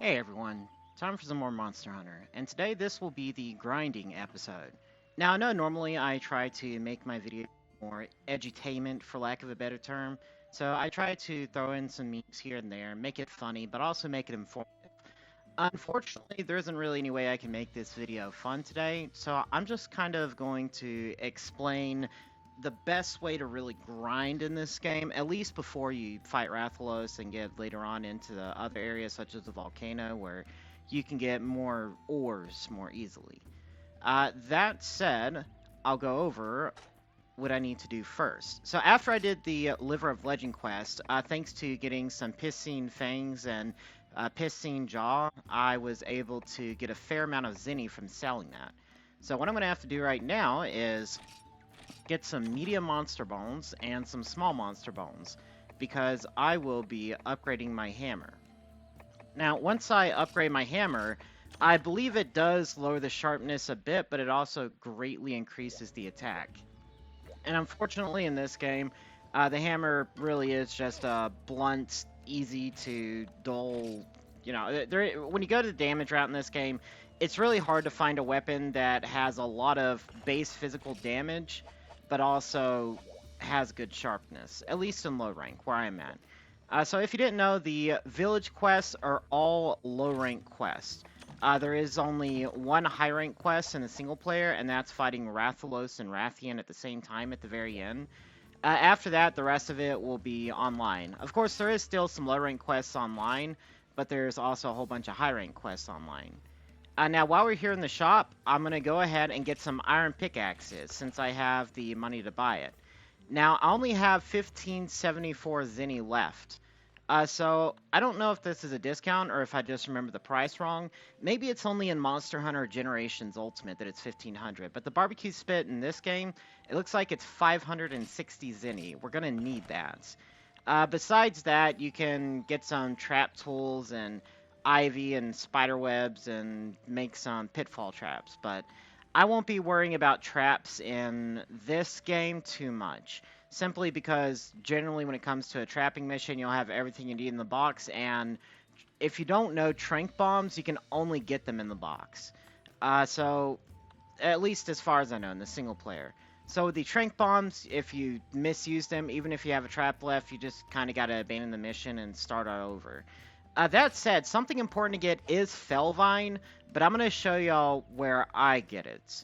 Hey everyone, time for some more Monster Hunter, and today this will be the grinding episode. Now I know normally I try to make my video more edutainment for lack of a better term, so I try to throw in some memes here and there, make it funny, but also make it informative. Unfortunately, there isn't really any way I can make this video fun today, so I'm just kind of going to explain the best way to really grind in this game, at least before you fight Rathalos and get later on into the other areas such as the volcano where you can get more ores more easily. That said, I'll go over what I need to do first. So after I did the Liver of Legend quest, thanks to getting some Piscine Fangs and Piscine Jaw, I was able to get a fair amount of Zenny from selling that. So what I'm going to have to do right now is get some medium monster bones and some small monster bones, because I will be upgrading my hammer. Now, once I upgrade my hammer, I believe it does lower the sharpness a bit, but it also greatly increases the attack. And unfortunately, in this game, the hammer really is just a blunt, easy to dull. You know, when you go to the damage route in this game, it's really hard to find a weapon that has a lot of base physical damage, but also has good sharpness, at least in low rank, where I'm at. So if you didn't know, the village quests are all low rank quests. There is only one high rank quest in the single player, and that's fighting Rathalos and Rathian at the same time at the very end. After that, the rest of it will be online. Of course, there is still some low rank quests online, but there's also a whole bunch of high rank quests online. Now, while we're here in the shop, I'm going to go ahead and get some iron pickaxes, since I have the money to buy it. Now, I only have 1574 Zenny left. So, I don't know if this is a discount or if I just remember the price wrong. Maybe it's only in Monster Hunter Generations Ultimate that it's 1500. But the barbecue spit in this game, it looks like it's 560 Zenny. We're going to need that. Besides that, you can get some trap tools and ivy and spider webs and make some pitfall traps. But I won't be worrying about traps in this game too much, simply because generally when it comes to a trapping mission, you'll have everything you need in the box, and if you don't know trank bombs, you can only get them in the box. So, at least as far as I know, in the single player. So the trank bombs, if you misuse them, even if you have a trap left, you just kind of got to abandon the mission and start all over. That said, something important to get is Felvine, but I'm going to show y'all where I get it.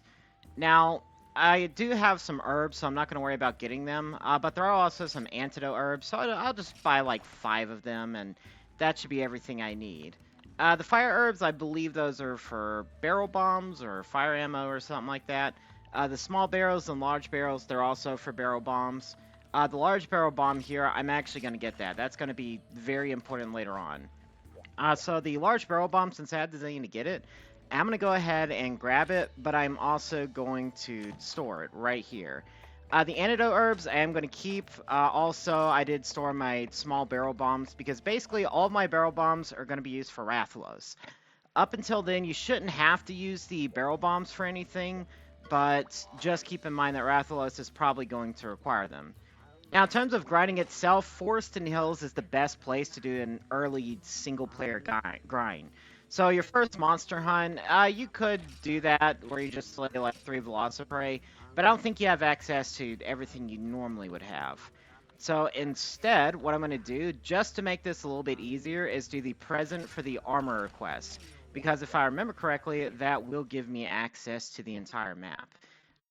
Now, I do have some herbs, so I'm not going to worry about getting them, but there are also some antidote herbs, so I'll just buy like 5 of them, and that should be everything I need. The fire herbs, I believe those are for barrel bombs or fire ammo or something like that. The small barrels and large barrels, they're also for barrel bombs. The large barrel bomb here, I'm actually going to get that. That's going to be very important later on. So the large barrel bomb, since I had the Zenny to get it, I'm going to go ahead and grab it, but I'm also going to store it right here. The antidote herbs I am going to keep. Also, I did store my small barrel bombs, because basically all of my barrel bombs are going to be used for Rathalos. Up until then, you shouldn't have to use the barrel bombs for anything, but just keep in mind that Rathalos is probably going to require them. Now, in terms of grinding itself, Forest and Hills is the best place to do an early single-player grind. So your first monster hunt, you could do that where you just slay like 3 Velociprey, but I don't think you have access to everything you normally would have. So instead, what I'm going to do, just to make this a little bit easier, is do the present for the armor quest. Because if I remember correctly, that will give me access to the entire map.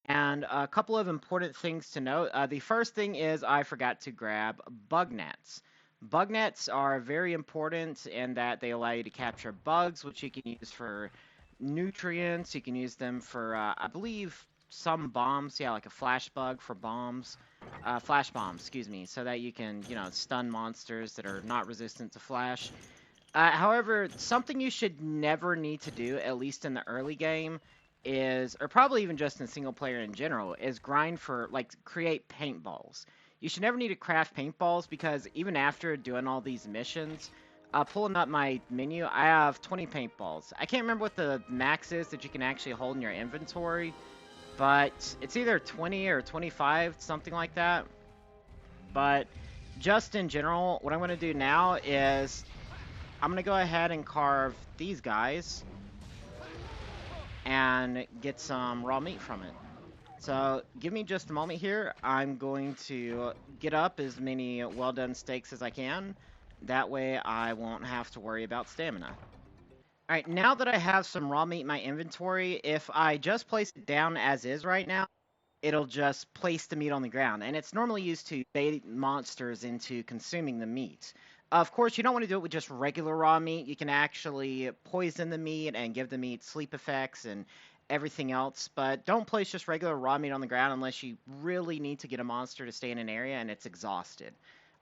And a couple of important things to note. The first thing is I forgot to grab bug nets. Bug nets are very important in that they allow you to capture bugs, which you can use for nutrients. You can use them for, I believe, some bombs. Yeah, like a flash bug for bombs. Flash bombs, excuse me, so that you can, stun monsters that are not resistant to flash. However, something you should never need to do, at least in the early game, is, or probably even just in single player in general, is grind for, like, create paintballs. You should never need to craft paintballs, because even after doing all these missions, pulling up my menu, I have 20 paintballs. I can't remember what the max is that you can actually hold in your inventory, but it's either 20 or 25, something like that. But just in general, what I'm going to do now is I'm gonna go ahead and carve these guys and get some raw meat from it. So give me just a moment here. I'm going to get up as many well-done steaks as I can. That way I won't have to worry about stamina. Alright, now that I have some raw meat in my inventory, if I just place it down as is right now, it'll just place the meat on the ground. And it's normally used to bait monsters into consuming the meat. Of course, you don't want to do it with just regular raw meat. You can actually poison the meat and give the meat sleep effects and everything else. But don't place just regular raw meat on the ground unless you really need to get a monster to stay in an area and it's exhausted.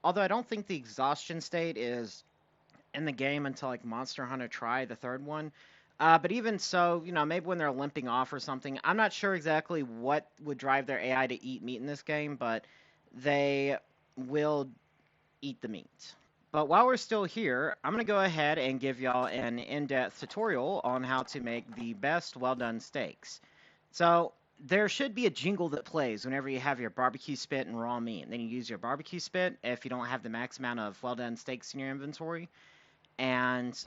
Although I don't think the exhaustion state is in the game until like Monster Hunter Tri, the third one. But even so, you know, maybe when they're limping off or something, I'm not sure exactly what would drive their AI to eat meat in this game, but they will eat the meat. But while we're still here, I'm going to go ahead and give y'all an in-depth tutorial on how to make the best well-done steaks. So there should be a jingle that plays whenever you have your barbecue spit and raw meat. And then you use your barbecue spit if you don't have the max amount of well-done steaks in your inventory. And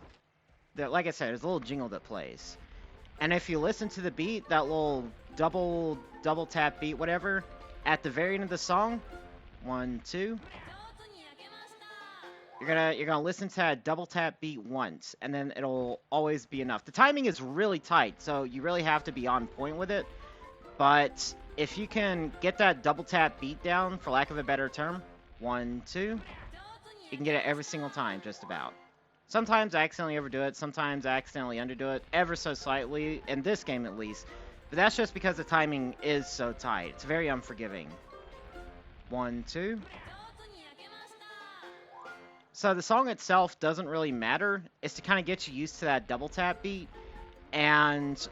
like I said, there's a little jingle that plays. And if you listen to the beat, that little double tap beat, whatever, at the very end of the song, 1, 2, you're gonna listen to that double tap beat once, and then it'll always be enough. The timing is really tight, so you really have to be on point with it. But if you can get that double tap beat down, for lack of a better term, 1, 2, you can get it every single time, just about. Sometimes I accidentally overdo it, sometimes I accidentally underdo it, ever so slightly, in this game at least. But that's just because the timing is so tight. It's very unforgiving. 1, 2. So the song itself doesn't really matter. It's to kind of get you used to that double tap beat. And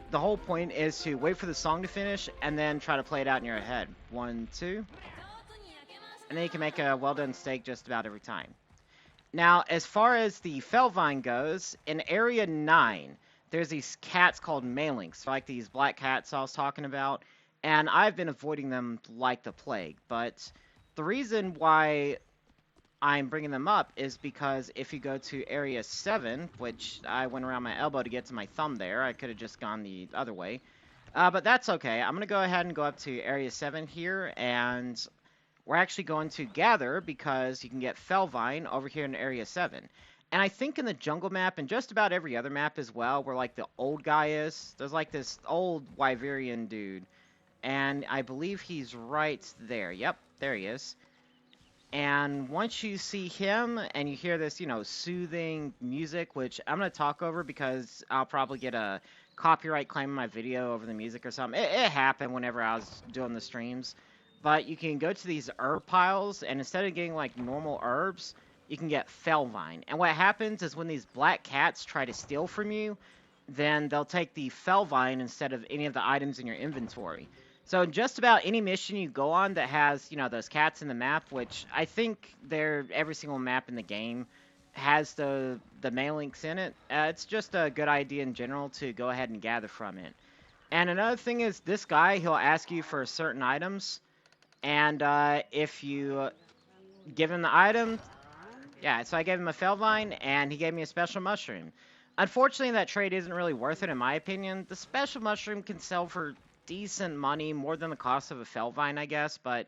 the whole point is to wait for the song to finish and then try to play it out in your head. 1, 2. And then you can make a well-done steak just about every time. Now, as far as the Felvine goes, in Area 9, there's these cats called Malinks, like these black cats I was talking about, and I've been avoiding them like the plague. But the reason why I'm bringing them up is because if you go to Area 7, which I went around my elbow to get to my thumb there, I could have just gone the other way. But that's okay. I'm going to go ahead and go up to Area 7 here, and we're actually going to gather because you can get Felvine over here in Area 7. And I think in the jungle map and just about every other map as well, where like the old guy is, there's like this old Wyverian dude. And I believe he's right there. Yep, there he is. And once you see him and you hear this, you know, soothing music, which I'm going to talk over because I'll probably get a copyright claim in my video over the music or something. It happened whenever I was doing the streams. But you can go to these herb piles, and instead of getting, like, normal herbs, you can get Felvine. And what happens is when these black cats try to steal from you, then they'll take the Felvine instead of any of the items in your inventory. So just about any mission you go on that has, you know, those cats in the map, which I think they're every single map in the game has the Malinks in it, it's just a good idea in general to go ahead and gather from it. And another thing is this guy, he'll ask you for certain items. And if you give him the item, yeah, so I gave him a Felvine, and he gave me a special mushroom. Unfortunately, that trade isn't really worth it, in my opinion. The special mushroom can sell for decent money, more than the cost of a Felvine, I guess, but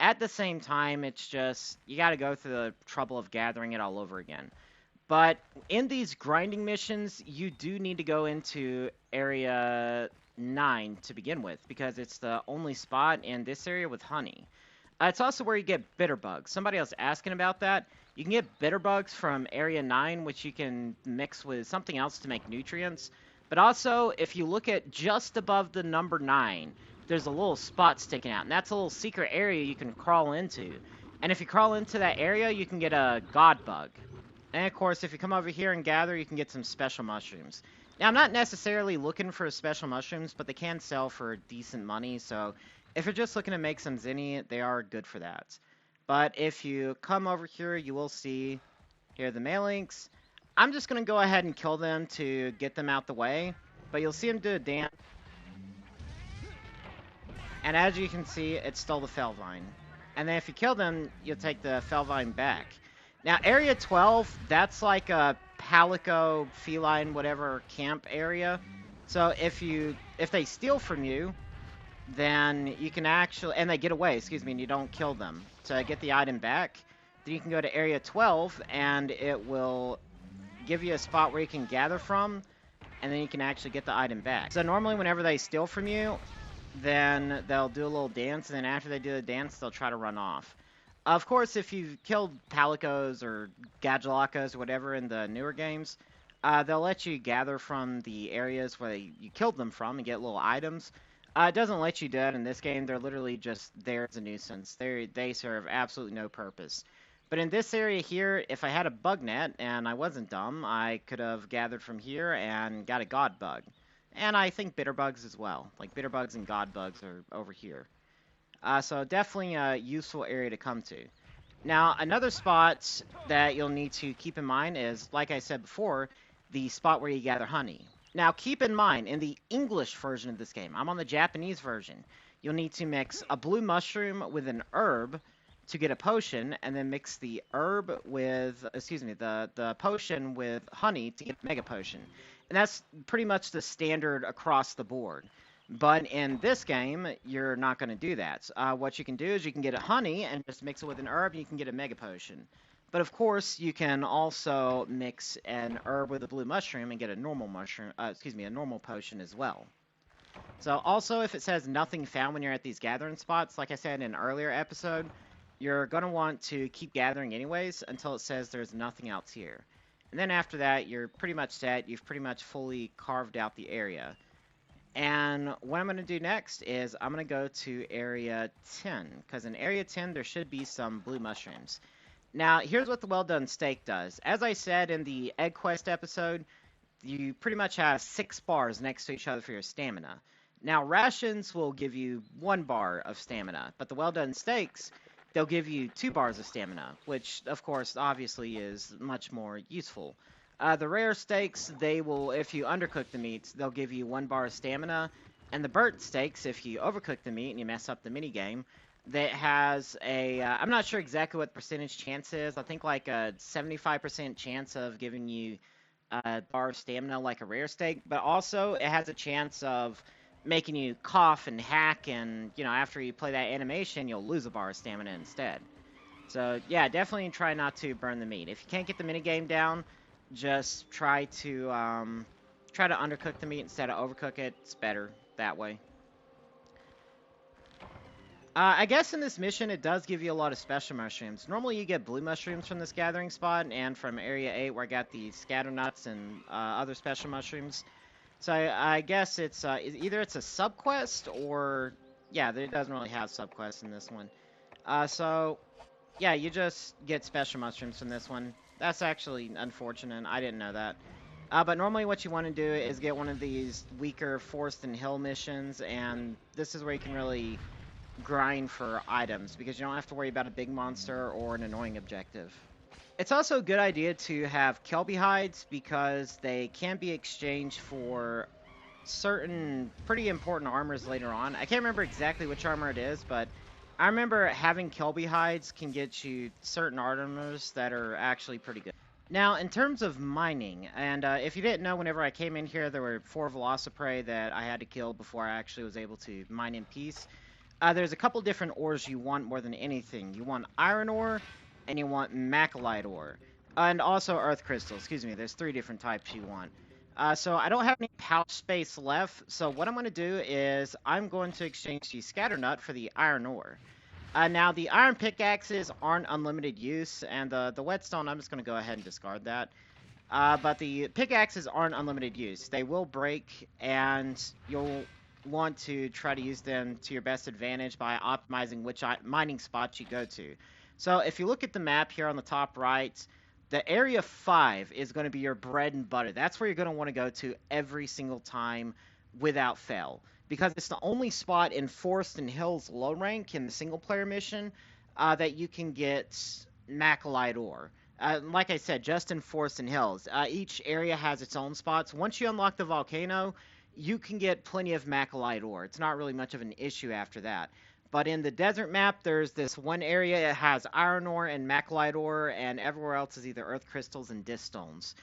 at the same time, it's just, you gotta go through the trouble of gathering it all over again. But in these grinding missions, you do need to go into Area 9 to begin with, because it's the only spot in this area with honey. It's also where you get bitter bugs. Somebody else asking about that. You can get bitter bugs from Area 9, which you can mix with something else to make nutrients. But also, if you look at just above the number 9, there's a little spot sticking out, and that's a little secret area you can crawl into. And if you crawl into that area, you can get a god bug. And of course, if you come over here and gather, you can get some special mushrooms. Now, I'm not necessarily looking for special mushrooms, but they can sell for decent money, so if you're just looking to make some zinni, they are good for that. But if you come over here, you will see here the Malinks. I'm just going to go ahead and kill them to get them out the way, but you'll see them do a dance. And as you can see, it's still the Felvine. And then if you kill them, you'll take the Felvine back. Now, Area 12, that's like a palico, feline, whatever camp area. So if they steal from you, then you can actually, and they get away, excuse me, and you don't kill them to get the item back, then you can go to Area 12, and it will give you a spot where you can gather from, and then you can actually get the item back. So normally whenever they steal from you, then they'll do a little dance, and then after they do the dance, they'll try to run off. Of course, if you've killed Palicos or Gadjalacos or whatever in the newer games, they'll let you gather from the areas where you killed them from and get little items. It doesn't let you do it in this game. They're literally just there as a nuisance. They serve absolutely no purpose. But in this area here, if I had a bug net and I wasn't dumb, I could have gathered from here and got a god bug. And I think bitter bugs as well. Like bitter bugs and god bugs are over here. So definitely a useful area to come to. Now, another spot that you'll need to keep in mind is, like I said before, the spot where you gather honey. Now, keep in mind, in the English version of this game, I'm on the Japanese version, you'll need to mix a blue mushroom with an herb to get a potion, and then mix the herb with, the potion with honey to get a mega potion. And that's pretty much the standard across the board. But in this game, you're not going to do that. What you can do is you can get a honey and just mix it with an herb, and you can get a mega potion. But of course, you can also mix an herb with a blue mushroom and get a normal mushroom, a normal potion as well. So also, if it says nothing found when you're at these gathering spots, like I said in an earlier episode, you're going to want to keep gathering anyways until it says there's nothing else here. And then after that, you're pretty much set. You've pretty much fully carved out the area. And what I'm going to do next is I'm going to go to Area 10, because in Area 10 there should be some blue mushrooms. Now, here's what the well-done steak does. As I said in the Egg Quest episode, you pretty much have 6 bars next to each other for your stamina. Now, rations will give you 1 bar of stamina, but the well-done steaks, they'll give you 2 bars of stamina, which, of course, obviously is much more useful. The rare steaks, they will, if you undercook the meats, they'll give you 1 bar of stamina. And the burnt steaks, if you overcook the meat and you mess up the minigame, that has a, I'm not sure exactly what the percentage chance is. I think like a 75% chance of giving you a bar of stamina like a rare steak. But also, it has a chance of making you cough and hack, and, you know, after you play that animation, you'll lose a bar of stamina instead. So, yeah, definitely try not to burn the meat. If you can't get the minigame down, just try to undercook the meat instead of overcook it. It's better that way. I guess in this mission, it does give you a lot of special mushrooms. Normally, you get blue mushrooms from this gathering spot, and from Area 8, where I got the scatter nuts and other special mushrooms. So I guess it's either it's a subquest, or, yeah, it doesn't really have subquests in this one. So, yeah, you just get special mushrooms from this one. That's actually unfortunate. I didn't know that. But normally what you want to do is get one of these weaker forest and hill missions, and this is where you can really grind for items, because you don't have to worry about a big monster or an annoying objective. It's also a good idea to have Kelby hides, because they can be exchanged for certain pretty important armors later on. I can't remember exactly which armor it is, but I remember having Kelby hides can get you certain armors that are actually pretty good. Now, in terms of mining, and if you didn't know, whenever I came in here, there were 4 Velociprey that I had to kill before I actually was able to mine in peace. There's a couple different ores you want more than anything. You want iron ore, and you want macellite ore. And also earth crystal, excuse me. There's 3 different types you want. So I don't have any pouch space left, so what I'm going to do is I'm going to exchange the scatter nut for the iron ore. Now, the iron pickaxes aren't unlimited use, and the whetstone, I'm just going to go ahead and discard that. But the pickaxes aren't unlimited use. They will break, and you'll want to try to use them to your best advantage by optimizing which mining spots you go to. So if you look at the map here on the top right, the Area 5 is going to be your bread and butter. That's where you're going to want to go to every single time without fail, because it's the only spot in Forest and Hills low rank in the single player mission that you can get macellite ore. Like I said, just in Forest and Hills. Each area has its own spots. Once you unlock the volcano, you can get plenty of macellite ore. It's not really much of an issue after that. But in the desert map, there's this one area that has iron ore and maclite ore, and everywhere else is either earth crystals and distones.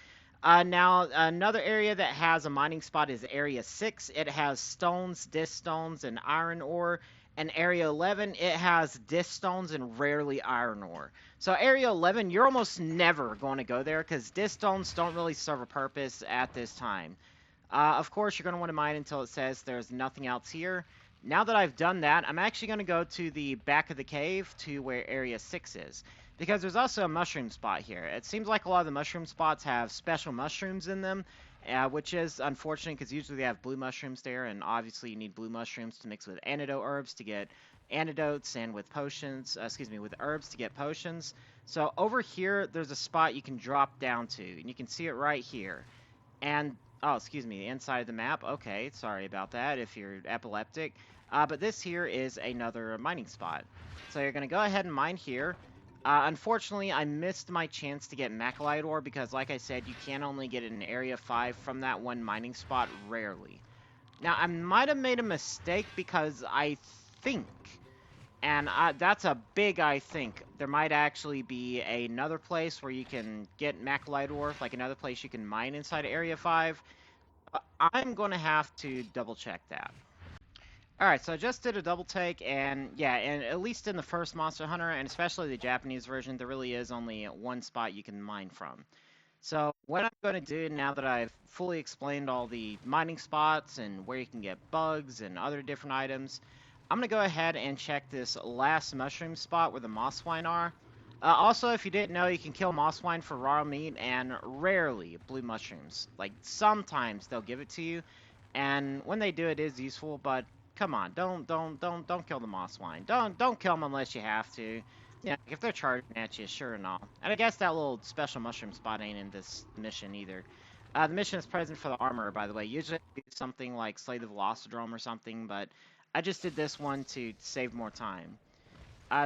Now, another area that has a mining spot is Area 6. It has stones, distones, and iron ore. And Area 11, it has distones and rarely iron ore. So Area 11, you're almost never going to go there because distones don't really serve a purpose at this time. Of course, you're going to want to mine until it says there's nothing else here. Now that I've done that, I'm actually going to go to the back of the cave to where Area 6 is. Because there's also a mushroom spot here. It seems like a lot of the mushroom spots have special mushrooms in them, which is unfortunate because usually they have blue mushrooms there, and obviously you need blue mushrooms to mix with antidote herbs to get antidotes, and with potions, with herbs to get potions. So over here, there's a spot you can drop down to, and you can see it right here. And oh, excuse me, the inside of the map. Okay, sorry about that if you're epileptic. But this here is another mining spot. So you're going to go ahead and mine here. Unfortunately, I missed my chance to get maclite ore because, like I said, you can only get it in Area 5 from that one mining spot rarely. Now, I might have made a mistake because I think, and that's a big I think, there might actually be another place where you can get maclite ore, like another place you can mine inside Area 5. I'm going to have to double check that. Alright, so I just did a double take, and yeah, and at least in the first Monster Hunter, and especially the Japanese version, there really is only one spot you can mine from. So what I'm going to do now that I've fully explained all the mining spots and where you can get bugs and other different items, I'm going to go ahead and check this last mushroom spot where the moss swine are. Also, if you didn't know, you can kill moss swine for raw meat and rarely blue mushrooms. Like, sometimes they'll give it to you, and when they do, it is useful, but come on, don't kill the moss swine. Don't kill them unless you have to. Yeah, if they're charging at you, sure and all. And I guess that little special mushroom spot ain't in this mission either. The mission is present for the armor, by the way. Usually I do something like Slay the Velocidrome or something, but I just did this one to save more time.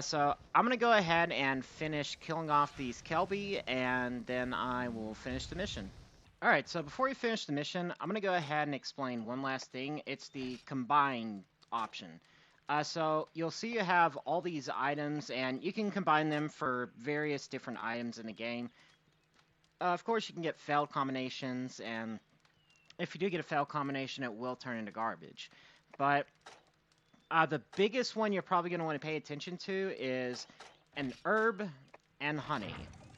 So I'm going to go ahead and finish killing off these Kelby, and then I will finish the mission. Alright, so before we finish the mission, I'm going to go ahead and explain one last thing. It's the combine option. So you'll see you have all these items, and you can combine them for various different items in the game. Of course, you can get failed combinations, and if you do get a failed combination, it will turn into garbage. But the biggest one you're probably going to want to pay attention to is an herb and honey,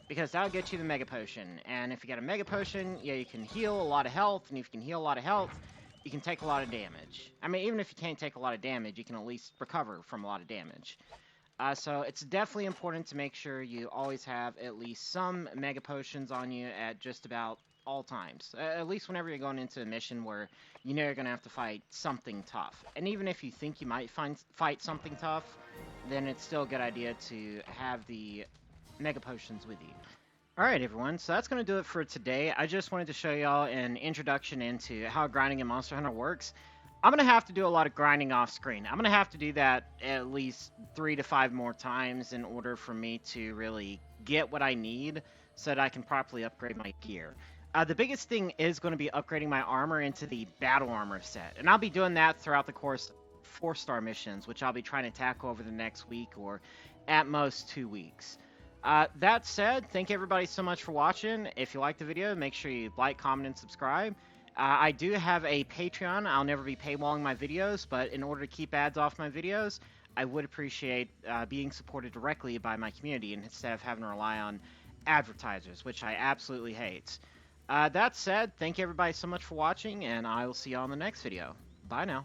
because that'll get you the Mega Potion. And if you get a Mega Potion, yeah, you can heal a lot of health, and if you can heal a lot of health, you can take a lot of damage. I mean, even if you can't take a lot of damage, you can at least recover from a lot of damage. So it's definitely important to make sure you always have at least some Mega Potions on you at just about all times. At least whenever you're going into a mission where you know you're going to have to fight something tough. And even if you think you might fight something tough, then it's still a good idea to have the Mega Potions with you. Alright everyone, so that's going to do it for today. I just wanted to show y'all an introduction into how grinding in Monster Hunter works. I'm going to have to do a lot of grinding off screen. I'm going to have to do that at least 3 to 5 more times in order for me to really get what I need so that I can properly upgrade my gear. The biggest thing is going to be upgrading my armor into the battle armor set. And I'll be doing that throughout the course of 4-star missions, which I'll be trying to tackle over the next week or at most 2 weeks. That said, thank everybody so much for watching. If you liked the video, make sure you like, comment, and subscribe. I do have a Patreon. I'll never be paywalling my videos, but in order to keep ads off my videos, I would appreciate being supported directly by my community instead of having to rely on advertisers, which I absolutely hate. That said, thank everybody so much for watching, and I will see you on the next video. Bye now.